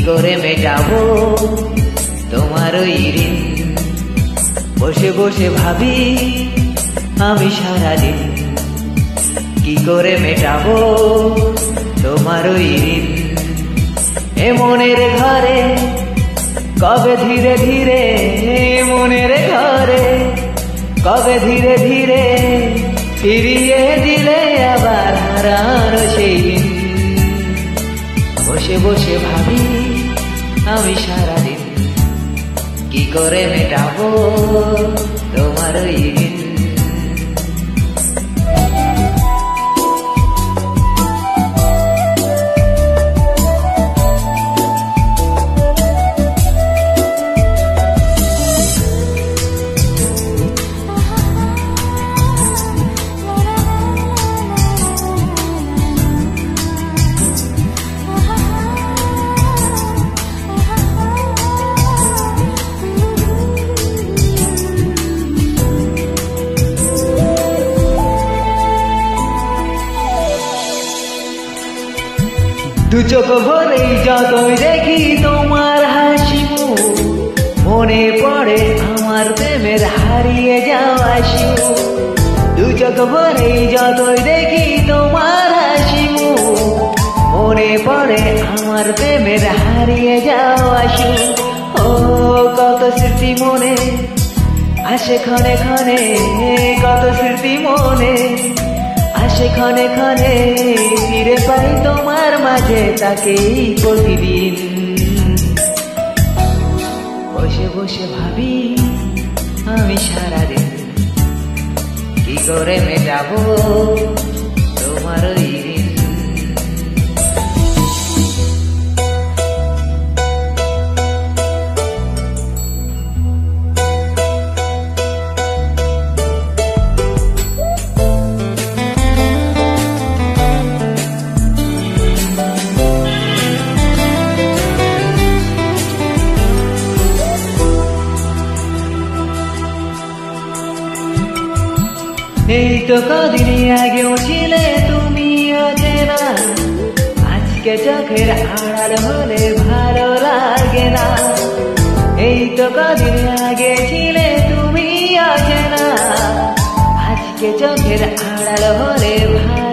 করে মেটাবো তোমার ওই ঋণ? বসে বসে ভাবি আমি সারাদিন, কি করে মেটাবো তোমার ওই ঋণ? এ মনের ঘরে কবে ধীরে ধীরে, মনের ঘরে কবে ধীরে ধীরে ফিরিয়ে দিলে আবার হারানো সেই দিন। বসে বসে ভাবি আমি সারাদিন, কি করে মেটাবো তোমার ওই ঋণ? দু চোখ ভরেই যতই দেখি তোমার হাসি মুখ, মনে পড়ে আমার প্রেমের হারিয়ে যাওয়া শিশু। দু চোখ ভরেই যতই দেখি তোমার হাসি মুখ, মনে পড়ে আমার প্রেমের হারিয়ে যাওয়া শিশু। ও কত স্মৃতি মনে আসে ক্ষণে ক্ষণে, কত স্মৃতি মনে আসে ক্ষণে ক্ষণে, ফিরে পাই তোমার মাঝে তাকেই প্রতিদিন। বসে বসে ভাবি আমি সারাদিন, কি করে মেটাবো তোমার ওই ঋণ? এই তো কদিন আগেও ছিলে তুমি অচেনা, আজকে চোখের আড়াল হলে ভালো লাগে না। এই তো কদিন আগে ছিলে তুমি অচেনা, আজকে চোখের আড়াল হলে ভালো